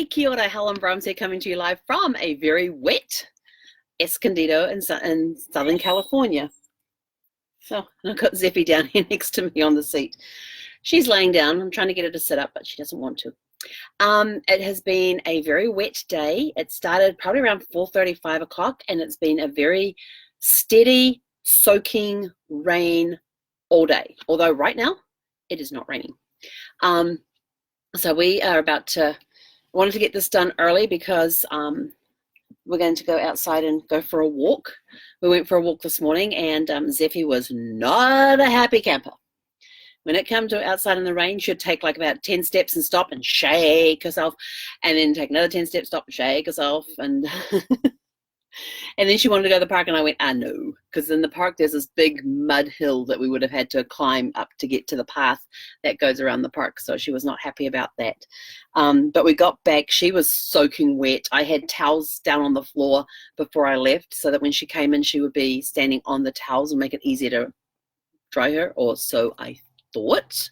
Kia ora, Helen Brahms here, coming to you live from a very wet Escondido in Southern California. So I've got Zephy down here next to me on the seat. She's laying down. I'm trying to get her to sit up, but she doesn't want to. It has been a very wet day. It started probably around 4:30, 5 o'clock, and it's been a very steady, soaking rain all day. Although right now it is not raining. So we are about to, wanted to get this done early because we're going to go outside and go for a walk. We went for a walk this morning, and Zephy was not a happy camper. When it came to outside in the rain, she'd take like about 10 steps and stop and shake herself, and then take another 10 steps, stop and shake herself, and and then she wanted to go to the park, and I went, no, because in the park there's this big mud hill that we would have had to climb up to get to the path that goes around the park, so she was not happy about that. But we got back. She was soaking wet. I had towels down on the floor before I left so that when she came in she would be standing on the towels and make it easier to dry her, or so I thought.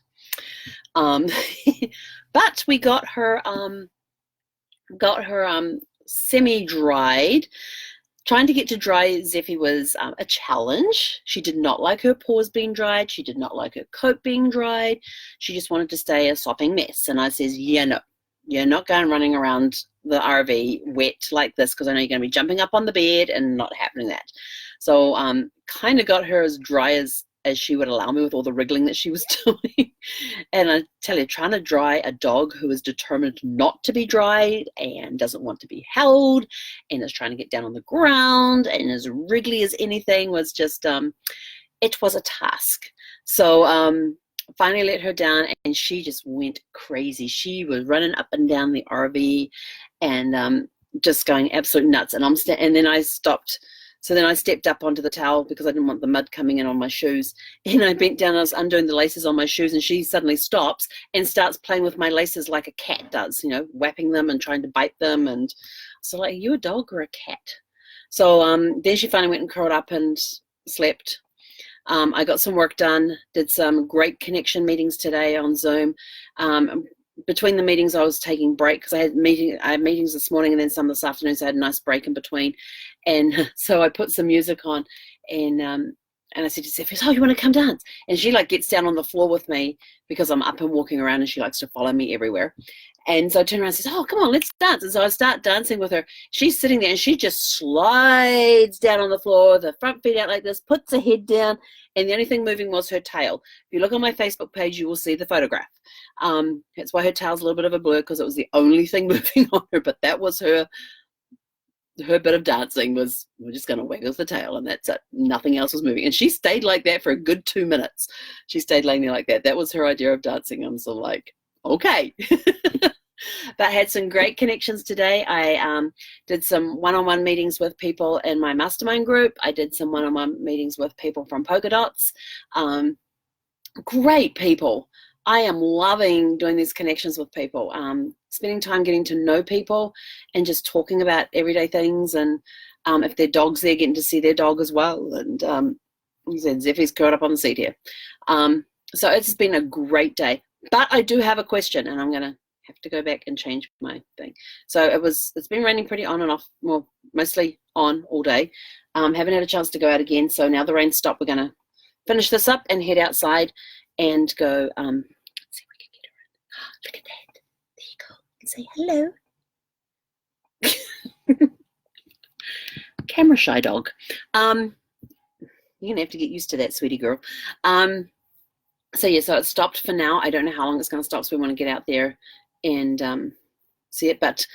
But we got her semi-dried. Trying to get to dry Zephy was a challenge. She did not like her paws being dried. She did not like her coat being dried. She just wanted to stay a sopping mess. And I says, yeah, no, you're not going running around the RV wet like this, because I know you're going to be jumping up on the bed and not happening that. So kind of got her as dry as she would allow me with all the wriggling that she was doing. And I tell you, trying to dry a dog who is determined not to be dried and doesn't want to be held and is trying to get down on the ground and as wriggly as anything was just, it was a task. So finally let her down, and she just went crazy. She was running up and down the RV and just going absolute nuts. And then I stopped. So then I stepped up onto the towel because I didn't want the mud coming in on my shoes. And I bent down, I was undoing the laces on my shoes, and she suddenly stops and starts playing with my laces like a cat does, you know, whapping them and trying to bite them. And so like, are you a dog or a cat? So then she finally went and curled up and slept. I got some work done, did some great connection meetings today on Zoom. Between the meetings, I was taking break because I had meetings this morning and then some this afternoon, so I had a nice break in between. And so I put some music on, and I said to Zephy, oh, you want to come dance? And she like gets down on the floor with me because I'm up and walking around, and she likes to follow me everywhere. And so I turn around and says, oh, come on, let's dance. And so I start dancing with her. She's sitting there, and she just slides down on the floor, the front feet out like this, puts her head down, and the only thing moving was her tail. If you look on my Facebook page, you will see the photograph. That's why her tail's a little bit of a blur, because it was the only thing moving on her, but that was her bit of dancing was, we're just going to wiggle the tail, and that's it. Nothing else was moving. And she stayed like that for a good 2 minutes. She stayed laying there like that. That was her idea of dancing. I'm so like, okay. But I had some great connections today. I did some one-on-one meetings with people in my mastermind group. I did some one-on-one meetings with people from Polka Dots. Great people. I am loving doing these connections with people, spending time getting to know people and just talking about everyday things. And if their dog's there, getting to see their dog as well. And he said, Zephy's curled up on the seat here. So it's been a great day. But I do have a question, and I'm going to have to go back and change my thing. So it's been raining pretty on and off, well, mostly on all day. Haven't had a chance to go out again. So now the rain stopped, we're going to finish this up and head outside and go, let's see if we can get her in. Look at that. There you go. Say hello. Camera shy dog. You're going to have to get used to that, sweetie girl. So yeah, so it stopped for now. I don't know how long it's going to stop, so we want to get out there and see it. But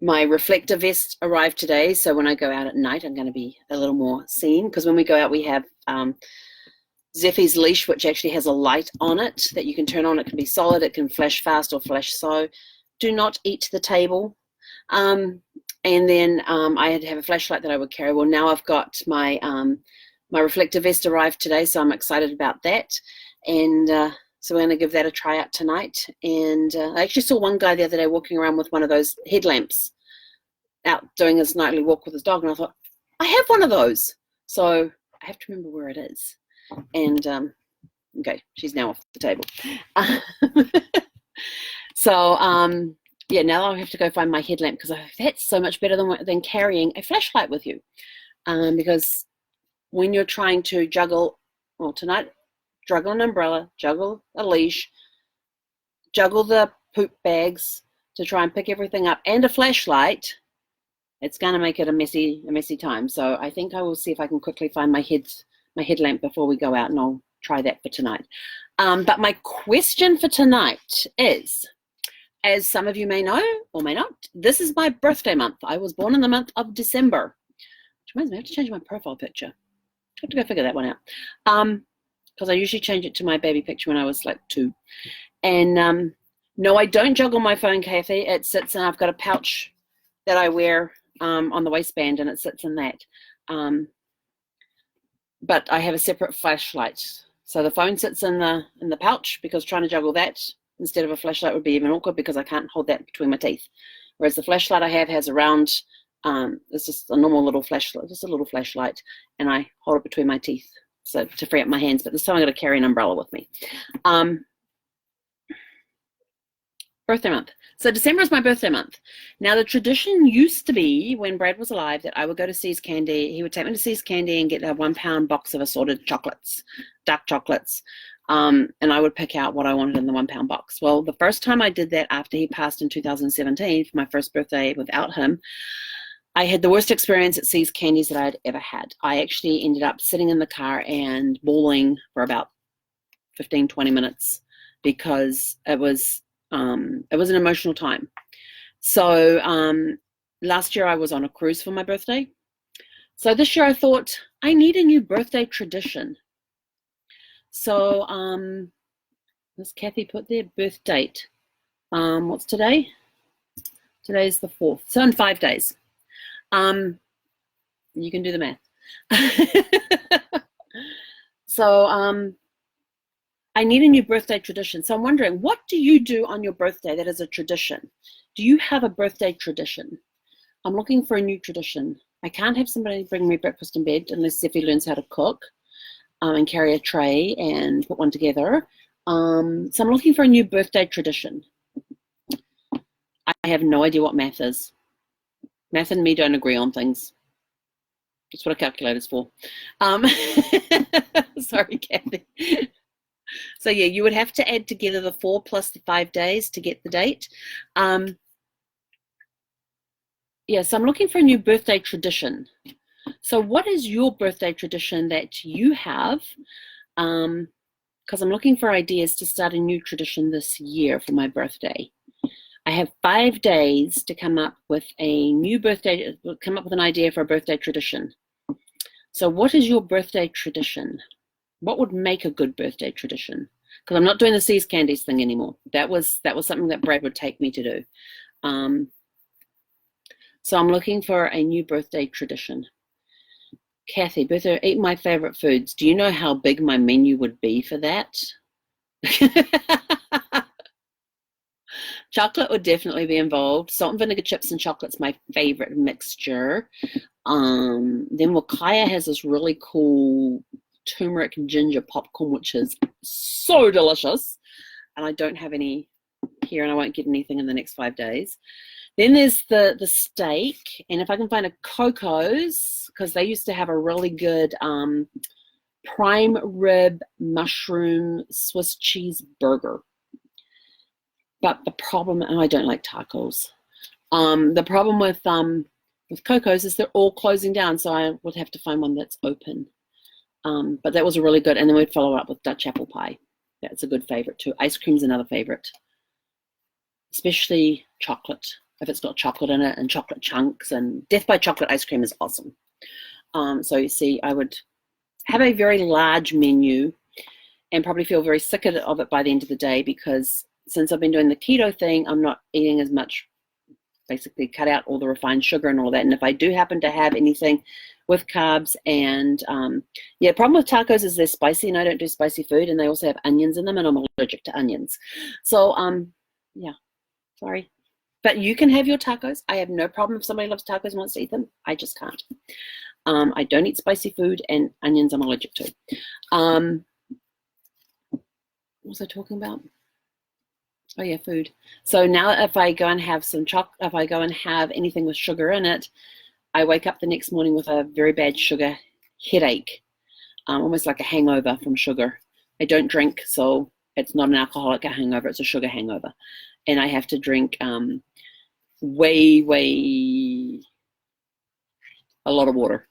my reflector vest arrived today, so when I go out at night, I'm going to be a little more seen, because when we go out, we have Zephy's leash, which actually has a light on it that you can turn on. It can be solid, it can flash fast or flash slow. Do not eat the table. And then I had to have a flashlight that I would carry. Well, now I've got my my reflector vest arrived today, so I'm excited about that. And so we're going to give that a try out tonight. And I actually saw one guy the other day walking around with one of those headlamps out doing his nightly walk with his dog, and I thought, I have one of those. So I have to remember where it is. And okay, she's now off the table. So yeah, now I'll have to go find my headlamp because that's so much better than carrying a flashlight with you. Because when you're trying to juggle, well, tonight, juggle an umbrella, juggle a leash, juggle the poop bags to try and pick everything up, and a flashlight, it's going to make it a messy time. So I think I will see if I can quickly find my headlamp before we go out, and I'll try that for tonight. But my question for tonight is, as some of you may know or may not, this is my birthday month. I was born in the month of December. Which reminds me, I have to change my profile picture. I have to go figure that one out. Because I usually change it to my baby picture when I was like 2. And no, I don't juggle my phone, Kathy. It sits, and I've got a pouch that I wear on the waistband, and it sits in that. But I have a separate flashlight. So the phone sits in the pouch, because trying to juggle that instead of a flashlight would be even awkward because I can't hold that between my teeth. Whereas the flashlight I have has a round, it's just a normal little flashlight, just a little flashlight, and I hold it between my teeth so to free up my hands. But this time I'm going to carry an umbrella with me. Birthday month. So December is my birthday month. Now the tradition used to be, when Brad was alive, that I would go to See's Candy. He would take me to See's Candy and get a 1 pound box of assorted chocolates, dark chocolates. And I would pick out what I wanted in the 1 pound box. Well, the first time I did that after he passed in 2017, for my first birthday without him, I had the worst experience at See's Candies that I had ever had. I actually ended up sitting in the car and bawling for about 15, 20 minutes because it was an emotional time. So last year I was on a cruise for my birthday. So this year I thought, I need a new birthday tradition. So as Kathy put their birth date, what's today? Today's the 4th. So in 5 days. You can do the math. So I need a new birthday tradition. So I'm wondering, what do you do on your birthday that is a tradition? Do you have a birthday tradition? I'm looking for a new tradition. I can't have somebody bring me breakfast in bed unless Zephy learns how to cook and carry a tray and put one together. So I'm looking for a new birthday tradition. I have no idea what math is. Math and me don't agree on things. That's what a calculator's for. Sorry, Kathy. So yeah, you would have to add together the 4 plus the 5 days to get the date. Yeah, so I'm looking for a new birthday tradition. So what is your birthday tradition that you have? Because I'm looking for ideas to start a new tradition this year for my birthday. I have 5 days to come up with a new birthday, come up with an idea for a birthday tradition. So what is your birthday tradition? What would make a good birthday tradition? Because I'm not doing the See's Candies thing anymore. That was something that Brad would take me to do. So I'm looking for a new birthday tradition. Kathy, birthday, eat my favorite foods. Do you know how big my menu would be for that? Chocolate would definitely be involved. Salt and vinegar chips and chocolate's my favorite mixture. Then Wakaya has this really cool turmeric and ginger popcorn, which is so delicious. And I don't have any here, and I won't get anything in the next 5 days. Then there's the steak, and if I can find a Coco's, because they used to have a really good prime rib mushroom Swiss cheese burger. But the problem, and I don't like tacos. The problem with Coco's is they're all closing down, so I would have to find one that's open. But that was a really good, and then we'd follow up with Dutch apple pie. That's a good favorite too. Ice cream's another favorite, especially chocolate. If it's got chocolate in it and chocolate chunks, and Death by Chocolate ice cream is awesome. So you see, I would have a very large menu and probably feel very sick of it by the end of the day, because since I've been doing the keto thing, I'm not eating as much, basically cut out all the refined sugar and all that. And if I do happen to have anything with carbs and, yeah, problem with tacos is they're spicy, and I don't do spicy food, and they also have onions in them, and I'm allergic to onions. So, yeah, sorry. But you can have your tacos. I have no problem if somebody loves tacos and wants to eat them. I just can't. I don't eat spicy food, and onions I'm allergic to. What was I talking about? Oh yeah, food. So now if I go and have if I go and have anything with sugar in it, I wake up the next morning with a very bad sugar headache, almost like a hangover from sugar. I don't drink, so it's not an alcoholic hangover, it's a sugar hangover. And I have to drink way a lot of water.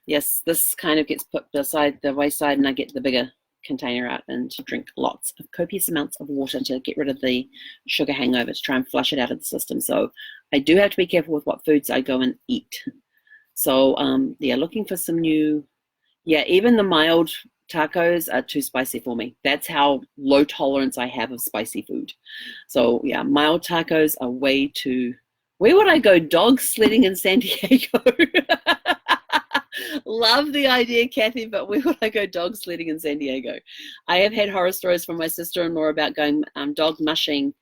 Yes, this kind of gets put beside the wayside, and I get the bigger container out and to drink lots of copious amounts of water to get rid of the sugar hangover, to try and flush it out of the system. So I do have to be careful with what foods I go and eat. So yeah, looking for some new, yeah, even the mild tacos are too spicy for me. That's how low tolerance I have of spicy food. So yeah, mild tacos are way too, where would I go? Dog sledding in San Diego. Love the idea, Kathy, but where would I go dog sledding in San Diego? I have had horror stories from my sister-in-law about going dog mushing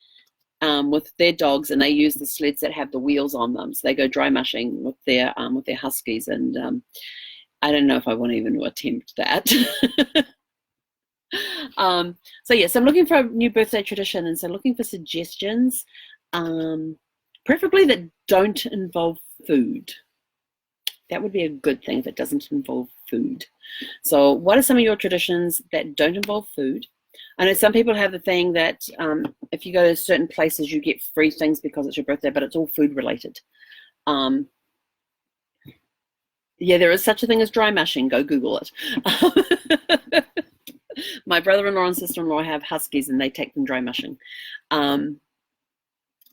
with their dogs, and they use the sleds that have the wheels on them. So they go dry mushing with their huskies, and I don't know if I want to even attempt that. So yes, I'm looking for a new birthday tradition, and so looking for suggestions, preferably that don't involve food. That would be a good thing if it doesn't involve food. So what are some of your traditions that don't involve food? I know some people have the thing that if you go to certain places, you get free things because it's your birthday, but it's all food related. Yeah, there is such a thing as dry mushing. Go Google it. My brother-in-law and sister-in-law have huskies, and they take them dry mushing.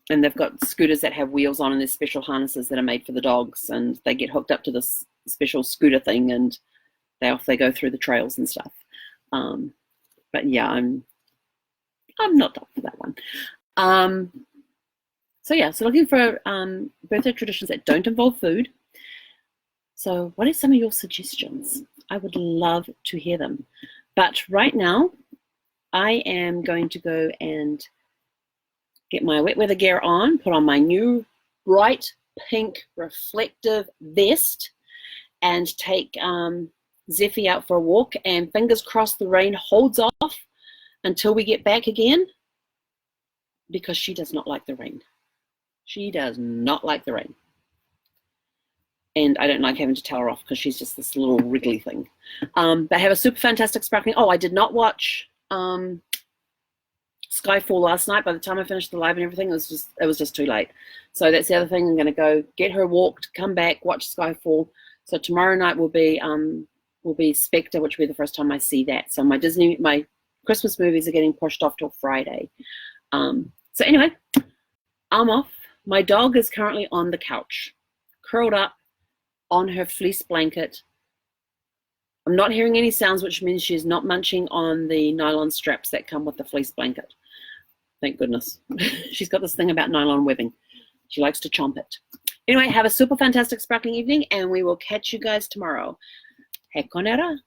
And they've got scooters that have wheels on, and there's special harnesses that are made for the dogs, and they get hooked up to this special scooter thing, and they go through the trails and stuff. But yeah, I'm not up for that one. So yeah, so looking for birthday traditions that don't involve food. So what are some of your suggestions? I would love to hear them. But right now, I am going to go and get my wet weather gear on, put on my new bright pink reflective vest, and take Zephy out for a walk, and fingers crossed the rain holds off until we get back again, because she does not like the rain. She does not like the rain. And I don't like having to tell her off because she's just this little wriggly thing. But have a super fantastic sparkling. Oh, I did not watch Skyfall last night. By the time I finished the live and everything, it was just too late. So that's the other thing. I'm going to go get her walked, come back, watch Skyfall. So tomorrow night will be Spectre, which will be the first time I see that. So my Christmas movies are getting pushed off till Friday. So anyway, I'm off. My dog is currently on the couch, curled up on her fleece blanket. I'm not hearing any sounds, which means she's not munching on the nylon straps that come with the fleece blanket. Thank goodness. She's got this thing about nylon webbing. She likes to chomp it. Anyway, have a super fantastic sparkling evening, and we will catch you guys tomorrow. Hekonera.